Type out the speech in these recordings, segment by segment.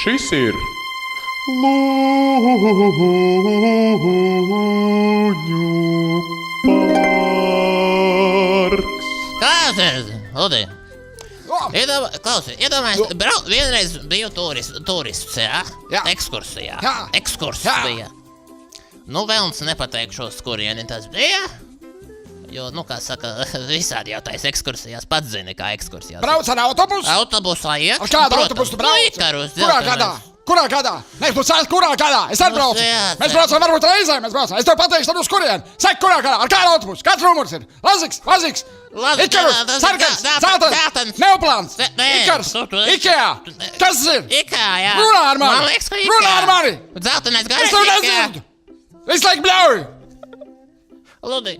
Šis ir Lūņu parks. Klausies, Ludi. Iedomājies, vienreiz biju turists, jā? Jā. Ekskursijā. Jā. Ekskurs Jā. bija. Nu, vēlns nepateikšos, kurieni tas bija. Jo, nu, kā saka, visādi jau tais ekskursijās pats zini, kā ekskursijās. Brauc ar autobusu? Autobusā iekšā. Ar kādu autobusu tu brauc? Ikarus, Kurā gadā? Kurā gadā? Nē, tu sāc kurā gadā? Es arī braucu. Mēs braucam varbūt reizē, mēs braucam. Es tev pateikšu, tad uz kurien. Saki, kurā gadā? Ar kādu autobusu? Kāds numurs ir? Laziks. Ikarus, sarkans, zeltains, neoplāns. Ikars, Ikea. Kas tas ir? Ikea, jā. Runā ar mani. Man liekas, ka Ikea. Runā ar mani. Zeltainais Es garais tev Ikea. nezinu. Visu laiku bļauju. Ludi.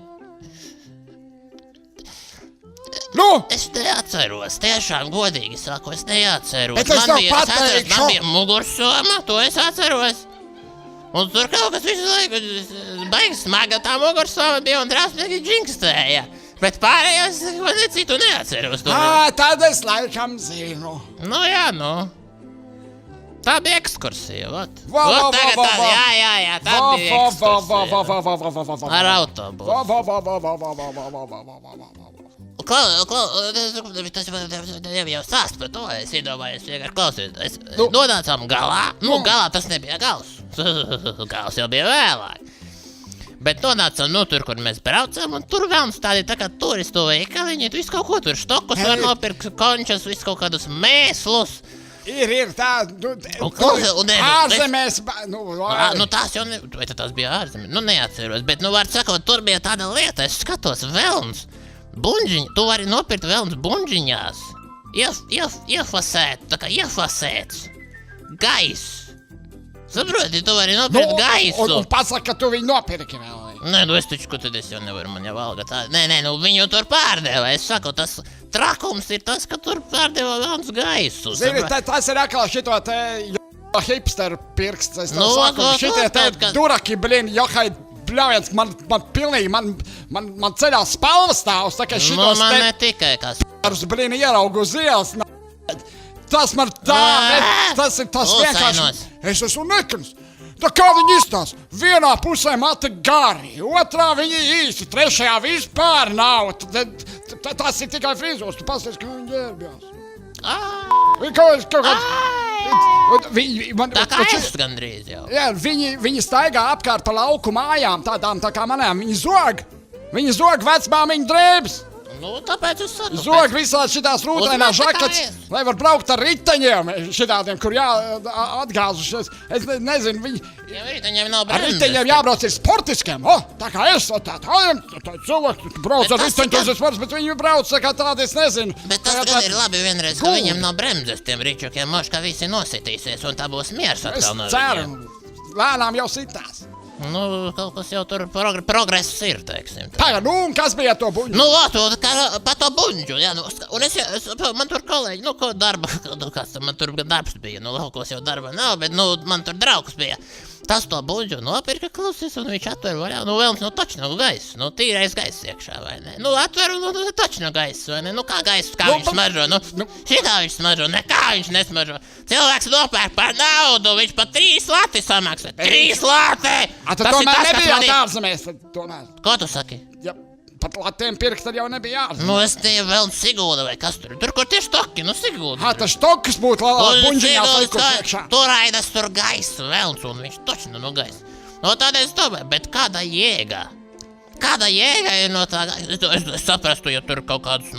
Nu? Es neatceros, tiešām godīgi saku, es neatceros. Bet es tev pateikšu. Man bija mugursoma, to es atceros. Un tur kaut kas visu laiku baigi smaga tā mugursoma bija un drāsmīgi džinkstēja. Bet pārējās man citu neatceros. Tad es laikam zinu. Nu jā, nu. Tā bija ekskursija, vot. Vot tagad tā, jā, tā bija ekskursija. Ar autobusu. Tas jau stāst par to, es iedomājos, vienkārši klausies. Nonācām galā, galā tas nebija gals. Gals jau bija vēlāk. Bet nonācām tur, kur mēs braucam, un tur vēl tādi tā kā turistu veikaliņi, visu kaut ko tur štokus var nopirkt, končas, visu kaut kādus mēslus. Ir tā, ārzemēs, Nu tās jau, vai tās bija ārzemēs, neatceros, bet, var sakot, tur bija tāda lieta, es skatos, velns. Buņģiņi, tu vari nopirkt velns buņģiņās. Iefasēt, tā kā iefasēts. Gaiss. Saproti, tu vari nopirkt gaisu. Un pasaka, ka tu viņu nopirki vēl. Nē, es taču, ko tad es jau nevaru, man jau valga tā. Nē, viņu tur pārdeva. Es saku, tas trakums ir tas, ka tur pārdeva velns gaisu. Zini, tas ir atkal šito te hipsteru pirksts. Es tev saku, šitie te duraki, johai. Bļaujiens, man pilnīgi, man ceļā spalvas stāvs, tā kā šitos man ne tikai kas. Blīni ieraugu uz ielas, tas man tā, tas ir tas vienkārši. Es esmu nekans. Tā kā viņi izstās, vienā pusē mati gari, otrā viņi īsti, trešajā vispār nav. Tas ir tikai frizos, tu pasties, kā viņi ģērbjās. Tā kā es gandrīz jau. Jā, viņi staigā apkārt pa lauku mājām, tādām tā kā manām, viņi zog vecmāmiņu drēbes. Nu, tāpēc es saku. Zog visādi šitās rūtainās žakats, lai var braukt ar riteņiem, šitādiem, kur atgāzušies. Es nezinu, viņi... Ja riteņiem nav bremzes. Ar riteņiem jābrauc ir sportiskiem, tā kā es, tā cilvēki brauc ar riteņu, tas ir sports, bet viņi brauc, tā kā tādi, es nezinu. Bet tas gan ir labi vienreiz, ka viņiem nav bremzes, tiem rīčukiem moš, ka visi nositīsies, un tā būs miers atkal no viņiem. Es ceru, lēnām jau sitās. Nu, kaut kas jau tur progress ir, teiksim. Pagad, un kas bija to buņģu? Nu, pa to buņģu, jā, un man tur kolēģi, ko darba, man tur darbs bija, laukos jau darba nav, bet, man tur draugs bija. Tas to buņģu nopirka, klausies, un viņš atver vaļā, vēlams, taču nav gaiss, tīrais gaiss iekšā, vai ne? Atver, taču nav gaiss, vai ne? Kā gaiss, kā viņš smaržo, šitā viņš smaržo, nekā viņš nesmaržo. Cilvēks nopērk par naudu, viņš pa 3 lati samaksā. 3 lati! Tu tomēr nebija ārzemēs, tomēr. Ko tu saki? Ja pat latiem pirkt, tad jau nebija ārzemēs. Es te vēl Sigulda vai kas tur. Tur, kur tie štoki, Sigulda. Tas štokas būtu buņģiņās likus iekšā. Tur aidas tur gaisa velns, un viņš toči no gaisa. Tad es domāju, bet kāda jēga? Kāda jēga ir no tā gaisa? Es saprastu, ja tur kaut kādus,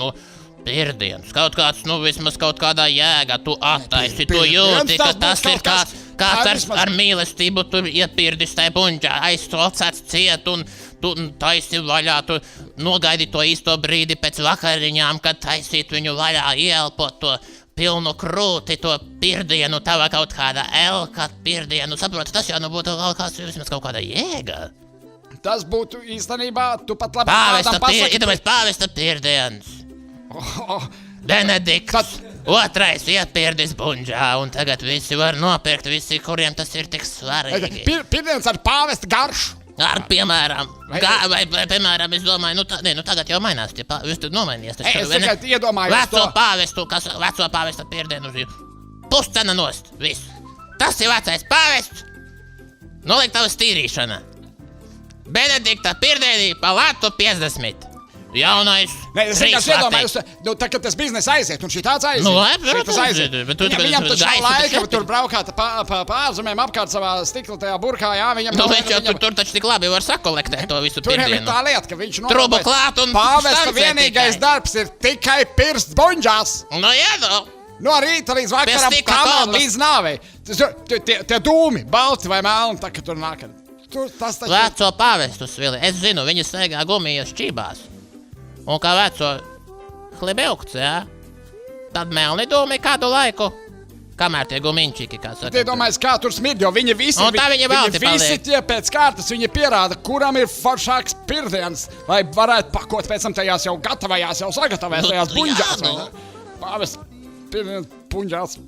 pirdienas, kaut kāds, vismaz kaut kādā jēgā tu attaisi, tu jūti, ka tas ir kāds ar mīlestību tur iepirdis tai buņģā, aizsocēts ciet un tu taisi vaļā, tu nogaidi to īsto brīdi pēc vakariņām, kad taisīt viņu vaļā, ieelpot to pilnu krūti, to pirdienu, tava kaut kāda elka pirdienu, saproti, tas jau būtu vismaz kaut kāda jēga. Tas būtu īstenībā, tu pat labi kādam pasaki. Iedomājies pāvesta pirdiens. Benedikts, otrais iepirdis buņģā, un tagad visi var nopirkt, visi, kuriem tas ir tik svarīgi. Pirdiens ar pāvesta garšu. Ar, piemēram, piemēram, es domāju, tagad jau mainās, jūs tad nomainies. Es tagad iedomājos to. Veco pāvesta pirdienu, puscena nost, viss. Tas ir vecais pāvests. Noliktavas tīrīšana. Benedikta pirdienī pa latu 50. Jaunais Nē, es vienkārši iedomājos, tā, kad tas biznes aiziet, un šī tāds aiziet. Nu, labi, šitas aiziet. bet tu Viņam taču nav gaisu laika, taču tur braukāt pa ārzemēm apkārt savā stiklatajā burkā, jā, viņam Nu, nav viņš jau viņam- tur taču tik labi var sakolektēt to visu Tur jau ir pirdienu. tā lieta, ka viņš Trubu klāt un Pāvesta stancē vienīgais tikai. darbs ir tikai pirst buņģās. Nu, jā, nu. No rīta līdz vakaram, stikla kamēr kolbas. līdz nāvei. Tie dūmi, balti vai melni, tā, ka tur nāk. Tur tas taču... Veco pāvestu svili. Es zinu, viņi staigā gumijas šķībās. Un kā veco hlebelkts, jā. Tad melni dūmi kādu laiku. Kamēr tie gumiņčiki, kā saka. Tie domājas, kā tur smird, jo viņi visi, Un tā viņi balti visi paliek. tie pēc kārtas, viņi pierāda, kuram ir foršāks pirdiens, lai varētu pakot pēc tam tajās jau gatavajās, jau sagatavējās Nu, buņģās. jā, nu. Pāvest pirdiens buņģās.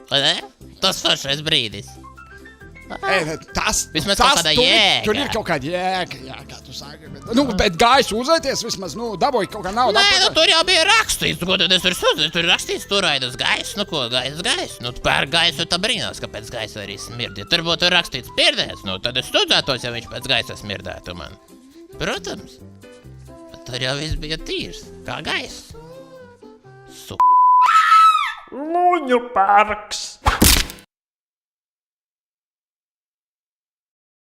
Vai ne? Tas foršais brīdis. Tas, Vismaz tas kaut kāda tur, jēga. tur ir kaut kāda jēga, jā, kā tu saki. Bet gājas uzēties vismaz, dabūj kaut kā naudu. Nē, nu tur jau bija rakstīts, ko tad es tur sūdzu. Tur ir rakstīts, tur aidas gaiss, nu ko, gaiss. Nu, pēr gaisu, tā brīnās, kāpēc gaisa arī smird. Ja tur būtu rakstīts pirdiens, nu tad es sūdzētos, ja viņš pēc gaisa smirdētu man. Protams. Bet tur jau viss bija tīrs, kā gaiss. Muņu parks.